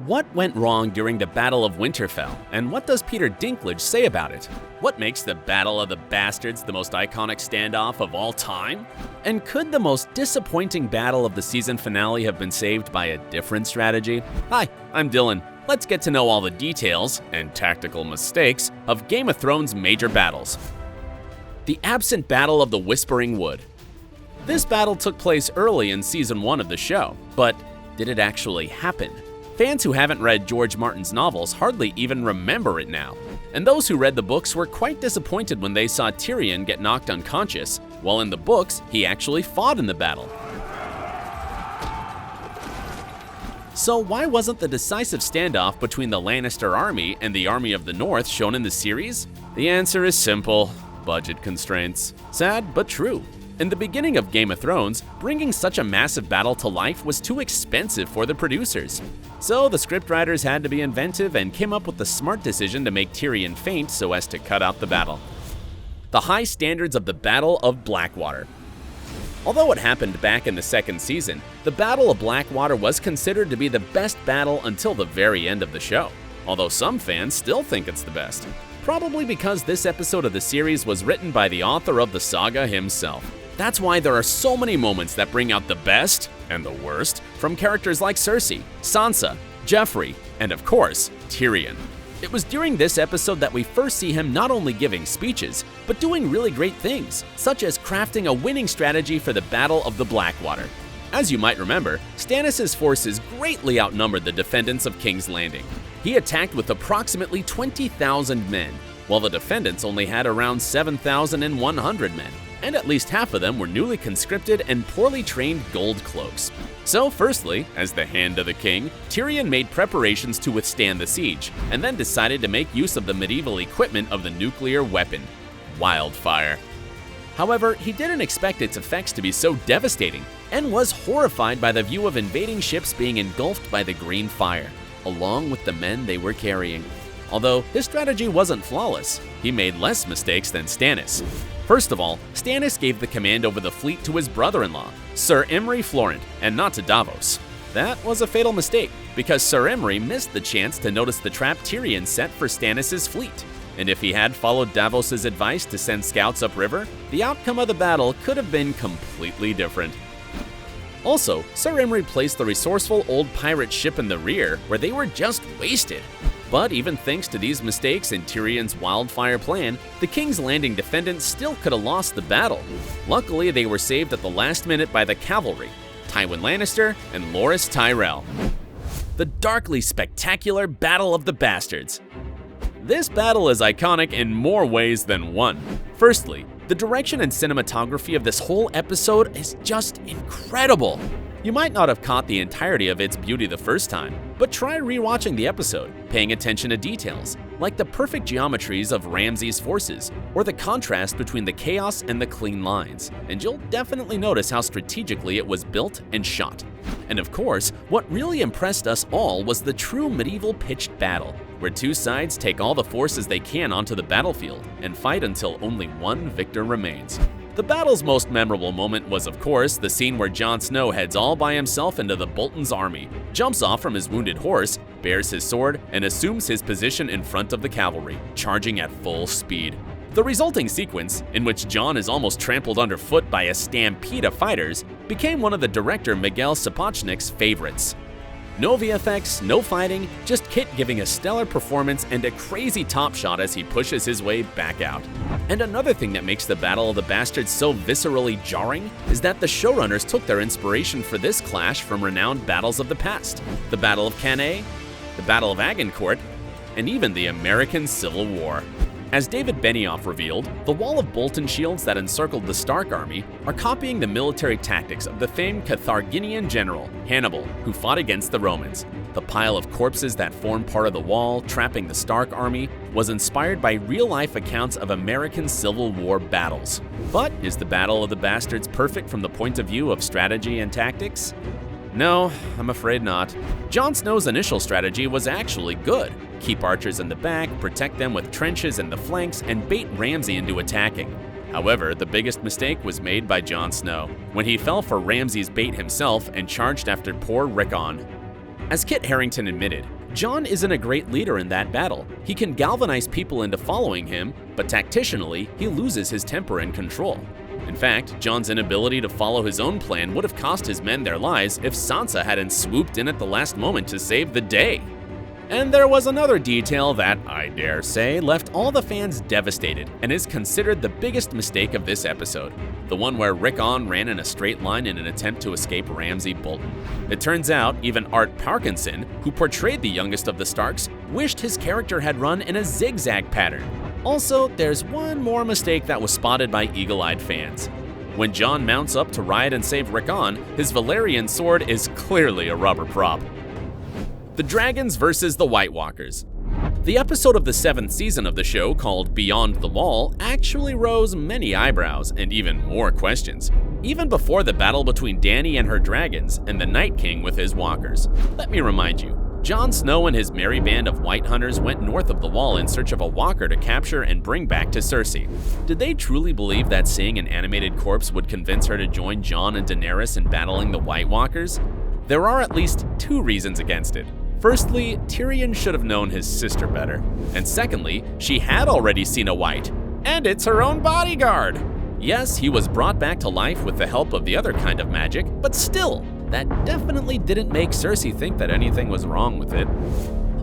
What went wrong during the Battle of Winterfell, and what does Peter Dinklage say about it? What makes the Battle of the Bastards the most iconic standoff of all time? And could the most disappointing battle of the season finale have been saved by a different strategy? Hi, I'm Dylan. Let's get to know all the details and tactical mistakes of Game of Thrones' major battles. The absent Battle of the Whispering Wood. This battle took place early in Season 1 of the show, but did it actually happen? Fans who haven't read George Martin's novels hardly even remember it now, and those who read the books were quite disappointed when they saw Tyrion get knocked unconscious, while in the books, he actually fought in the battle. So why wasn't the decisive standoff between the Lannister army and the Army of the North shown in the series? The answer is simple: budget constraints. Sad, but true. In the beginning of Game of Thrones, bringing such a massive battle to life was too expensive for the producers. So the scriptwriters had to be inventive and came up with the smart decision to make Tyrion faint so as to cut out the battle. The high standards of the Battle of Blackwater. Although it happened back in the second season, the Battle of Blackwater was considered to be the best battle until the very end of the show, although some fans still think it's the best. Probably because this episode of the series was written by the author of the saga himself. That's why there are so many moments that bring out the best and the worst from characters like Cersei, Sansa, Joffrey, and of course, Tyrion. It was during this episode that we first see him not only giving speeches, but doing really great things, such as crafting a winning strategy for the Battle of the Blackwater. As you might remember, Stannis' forces greatly outnumbered the defendants of King's Landing. He attacked with approximately 20,000 men, while the defendants only had around 7,100 men, and at least half of them were newly conscripted and poorly trained gold cloaks. So firstly, as the hand of the king, Tyrion made preparations to withstand the siege, and then decided to make use of the medieval equipment of the nuclear weapon, wildfire. However, he didn't expect its effects to be so devastating, and was horrified by the view of invading ships being engulfed by the green fire, along with the men they were carrying. Although his strategy wasn't flawless, he made less mistakes than Stannis. First of all, Stannis gave the command over the fleet to his brother-in-law, Sir Imry Florent, and not to Davos. That was a fatal mistake, because Sir Imry missed the chance to notice the trap Tyrion set for Stannis' fleet. And if he had followed Davos' advice to send scouts upriver, the outcome of the battle could have been completely different. Also, Sir Imry placed the resourceful old pirate ship in the rear, where they were just wasted. But even thanks to these mistakes in Tyrion's wildfire plan, the King's Landing defendants still could have lost the battle. Luckily, they were saved at the last minute by the cavalry, Tywin Lannister and Loras Tyrell. The darkly spectacular Battle of the Bastards. This battle is iconic in more ways than one. Firstly, the direction and cinematography of this whole episode is just incredible. You might not have caught the entirety of its beauty the first time, but try rewatching the episode, paying attention to details, like the perfect geometries of Ramsay's forces, or the contrast between the chaos and the clean lines, and you'll definitely notice how strategically it was built and shot. And of course, what really impressed us all was the true medieval pitched battle, where two sides take all the forces they can onto the battlefield and fight until only one victor remains. The battle's most memorable moment was, of course, the scene where Jon Snow heads all by himself into the Bolton's army, jumps off from his wounded horse, bears his sword, and assumes his position in front of the cavalry, charging at full speed. The resulting sequence, in which Jon is almost trampled underfoot by a stampede of fighters, became one of the director Miguel Sapochnik's favorites. No VFX, no fighting, just Kit giving a stellar performance and a crazy top shot as he pushes his way back out. And another thing that makes the Battle of the Bastards so viscerally jarring is that the showrunners took their inspiration for this clash from renowned battles of the past. The Battle of Cannae, the Battle of Agincourt, and even the American Civil War. As David Benioff revealed, the wall of Bolton shields that encircled the Stark army are copying the military tactics of the famed Carthaginian general, Hannibal, who fought against the Romans. The pile of corpses that formed part of the wall, trapping the Stark army, was inspired by real-life accounts of American Civil War battles. But is the Battle of the Bastards perfect from the point of view of strategy and tactics? No, I'm afraid not. Jon Snow's initial strategy was actually good. Keep archers in the back, protect them with trenches in the flanks, and bait Ramsay into attacking. However, the biggest mistake was made by Jon Snow, when he fell for Ramsay's bait himself and charged after poor Rickon. As Kit Harington admitted, Jon isn't a great leader in that battle. He can galvanize people into following him, but tactically, he loses his temper and control. In fact, Jon's inability to follow his own plan would have cost his men their lives if Sansa hadn't swooped in at the last moment to save the day. And there was another detail that, I dare say, left all the fans devastated and is considered the biggest mistake of this episode. The one where Rickon ran in a straight line in an attempt to escape Ramsay Bolton. It turns out even Art Parkinson, who portrayed the youngest of the Starks, wished his character had run in a zigzag pattern. Also, there's one more mistake that was spotted by eagle-eyed fans. When Jon mounts up to ride and save Rickon, his Valyrian sword is clearly a rubber prop. The Dragons versus the White Walkers. The episode of the 7th season of the show called Beyond the Wall actually rose many eyebrows and even more questions, even before the battle between Dany and her dragons and the Night King with his walkers. Let me remind you, Jon Snow and his merry band of White Hunters went north of the Wall in search of a walker to capture and bring back to Cersei. Did they truly believe that seeing an animated corpse would convince her to join Jon and Daenerys in battling the White Walkers? There are at least 2 reasons against it. Firstly, Tyrion should have known his sister better. And secondly, she had already seen a white. And it's her own bodyguard! Yes, he was brought back to life with the help of the other kind of magic, but still, that definitely didn't make Cersei think that anything was wrong with it.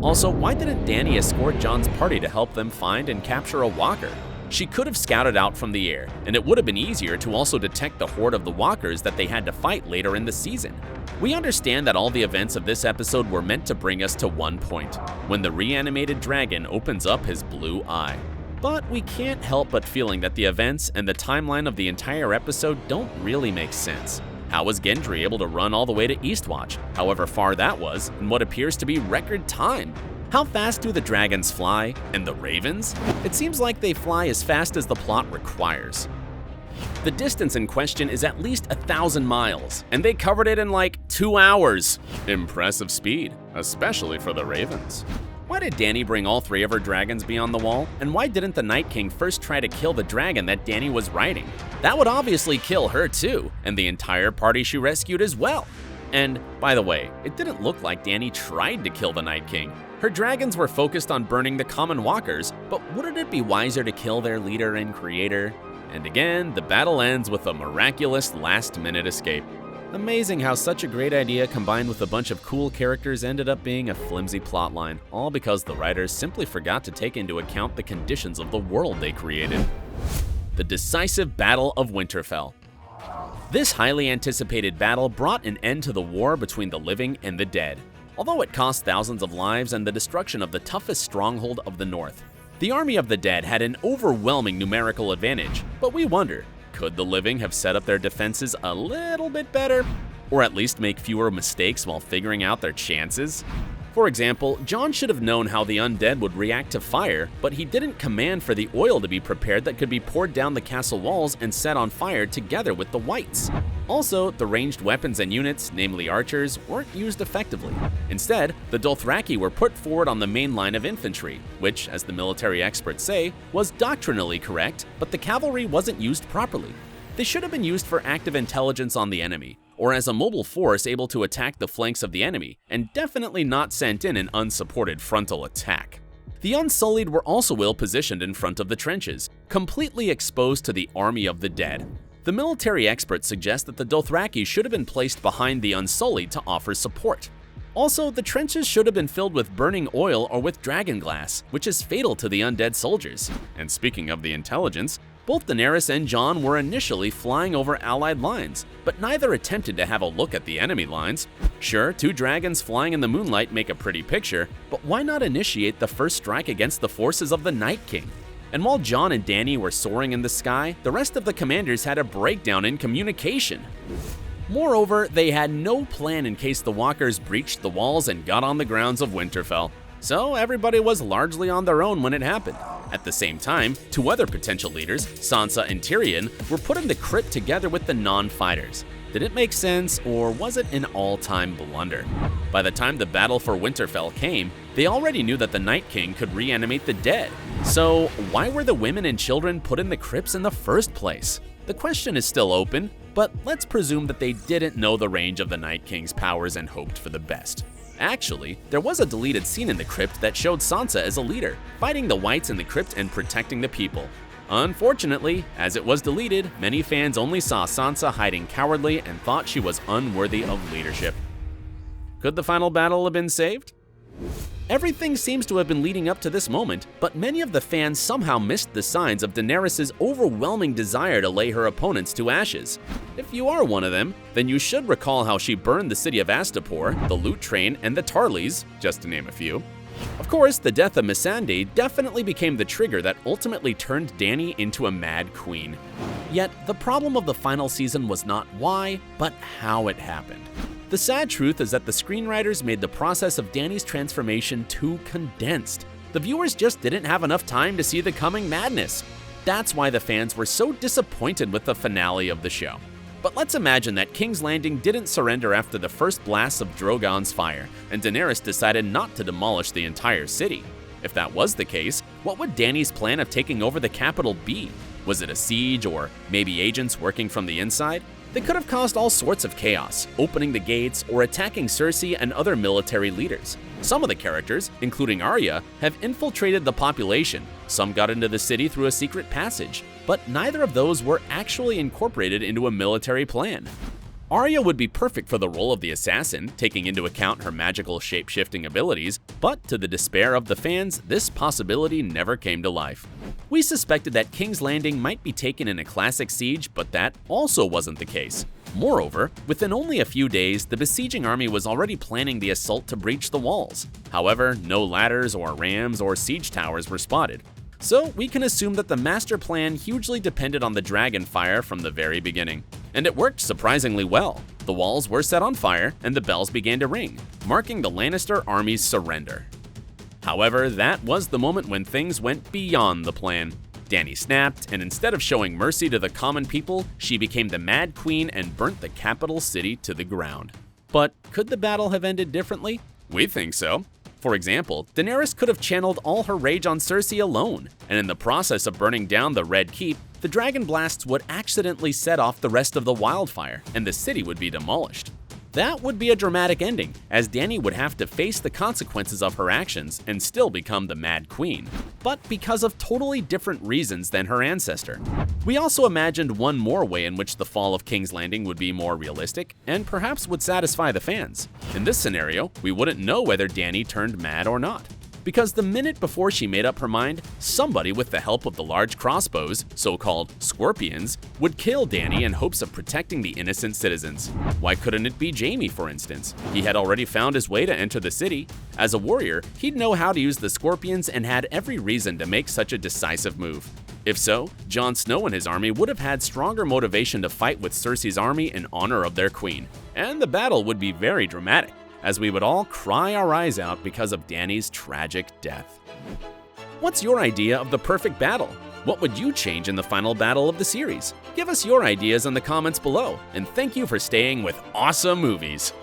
Also, why didn't Dany escort Jon's party to help them find and capture a walker? She could have scouted out from the air, and it would have been easier to also detect the horde of the walkers that they had to fight later in the season. We understand that all the events of this episode were meant to bring us to one point, when the reanimated dragon opens up his blue eye. But we can't help but feeling that the events and the timeline of the entire episode don't really make sense. How was Gendry able to run all the way to Eastwatch, however far that was, in what appears to be record time? How fast do the dragons fly? And the ravens? It seems like they fly as fast as the plot requires. The distance in question is at least 1,000 miles, and they covered it in like 2 hours. Impressive speed, especially for the ravens. Why did Dany bring all 3 of her dragons beyond the wall? And why didn't the Night King first try to kill the dragon that Dany was riding? That would obviously kill her too, and the entire party she rescued as well. And, by the way, it didn't look like Dany tried to kill the Night King. Her dragons were focused on burning the common walkers, but wouldn't it be wiser to kill their leader and creator? And again, the battle ends with a miraculous last-minute escape. Amazing how such a great idea combined with a bunch of cool characters ended up being a flimsy plotline, all because the writers simply forgot to take into account the conditions of the world they created. The decisive Battle of Winterfell. This highly anticipated battle brought an end to the war between the living and the dead. Although it cost thousands of lives and the destruction of the toughest stronghold of the North, the army of the dead had an overwhelming numerical advantage, but we wonder, could the living have set up their defenses a little bit better? Or at least make fewer mistakes while figuring out their chances? For example, Jon should have known how the undead would react to fire, but he didn't command for the oil to be prepared that could be poured down the castle walls and set on fire together with the whites. Also, the ranged weapons and units, namely archers, weren't used effectively. Instead, the Dothraki were put forward on the main line of infantry, which, as the military experts say, was doctrinally correct, but the cavalry wasn't used properly. They should have been used for active intelligence on the enemy, or as a mobile force able to attack the flanks of the enemy, and definitely not sent in an unsupported frontal attack. The Unsullied were also ill positioned in front of the trenches, completely exposed to the army of the dead. The military experts suggest that the Dothraki should have been placed behind the Unsullied to offer support. Also, the trenches should have been filled with burning oil or with dragon glass, which is fatal to the undead soldiers. And speaking of the intelligence, both Daenerys and Jon were initially flying over allied lines, but neither attempted to have a look at the enemy lines. Sure, 2 dragons flying in the moonlight make a pretty picture, but why not initiate the first strike against the forces of the Night King? And while Jon and Dany were soaring in the sky, the rest of the commanders had a breakdown in communication. Moreover, they had no plan in case the walkers breached the walls and got on the grounds of Winterfell. So everybody was largely on their own when it happened. At the same time, 2 other potential leaders, Sansa and Tyrion, were put in the crypt together with the non-fighters. Did it make sense, or was it an all-time blunder? By the time the battle for Winterfell came, they already knew that the Night King could reanimate the dead. So why were the women and children put in the crypts in the first place? The question is still open, but let's presume that they didn't know the range of the Night King's powers and hoped for the best. Actually, there was a deleted scene in the crypt that showed Sansa as a leader, fighting the Whites in the crypt and protecting the people. Unfortunately, as it was deleted, many fans only saw Sansa hiding cowardly and thought she was unworthy of leadership. Could the final battle have been saved? Everything seems to have been leading up to this moment, but many of the fans somehow missed the signs of Daenerys' overwhelming desire to lay her opponents to ashes. If you are one of them, then you should recall how she burned the city of Astapor, the loot train, and the Tarleys, just to name a few. Of course, the death of Missandei definitely became the trigger that ultimately turned Dany into a mad queen. Yet, the problem of the final season was not why, but how it happened. The sad truth is that the screenwriters made the process of Dany's transformation too condensed. The viewers just didn't have enough time to see the coming madness. That's why the fans were so disappointed with the finale of the show. But let's imagine that King's Landing didn't surrender after the first blasts of Drogon's fire, and Daenerys decided not to demolish the entire city. If that was the case, what would Dany's plan of taking over the capital be? Was it a siege, or maybe agents working from the inside? They could have caused all sorts of chaos, opening the gates or attacking Cersei and other military leaders. Some of the characters, including Arya, have infiltrated the population. Some got into the city through a secret passage, but neither of those were actually incorporated into a military plan. Arya would be perfect for the role of the assassin, taking into account her magical shape-shifting abilities, but to the despair of the fans, this possibility never came to life. We suspected that King's Landing might be taken in a classic siege, but that also wasn't the case. Moreover, within only a few days, the besieging army was already planning the assault to breach the walls. However, no ladders or rams or siege towers were spotted. So we can assume that the master plan hugely depended on the dragon fire from the very beginning. And it worked surprisingly well. The walls were set on fire and the bells began to ring, marking the Lannister army's surrender. However, that was the moment when things went beyond the plan. Dany snapped, and instead of showing mercy to the common people, she became the Mad Queen and burnt the capital city to the ground. But could the battle have ended differently? We think so. For example, Daenerys could have channeled all her rage on Cersei alone, and in the process of burning down the Red Keep, the dragon blasts would accidentally set off the rest of the wildfire, and the city would be demolished. That would be a dramatic ending, as Dany would have to face the consequences of her actions and still become the Mad Queen, but because of totally different reasons than her ancestor. We also imagined one more way in which the fall of King's Landing would be more realistic, and perhaps would satisfy the fans. In this scenario, we wouldn't know whether Dany turned mad or not, because the minute before she made up her mind, somebody with the help of the large crossbows, so-called scorpions, would kill Dany in hopes of protecting the innocent citizens. Why couldn't it be Jaime, for instance? He had already found his way to enter the city. As a warrior, he'd know how to use the scorpions and had every reason to make such a decisive move. If so, Jon Snow and his army would have had stronger motivation to fight with Cersei's army in honor of their queen, and the battle would be very dramatic, as we would all cry our eyes out because of Dany's tragic death. What's your idea of the perfect battle? What would you change in the final battle of the series? Give us your ideas in the comments below, and thank you for staying with Awesome Movies.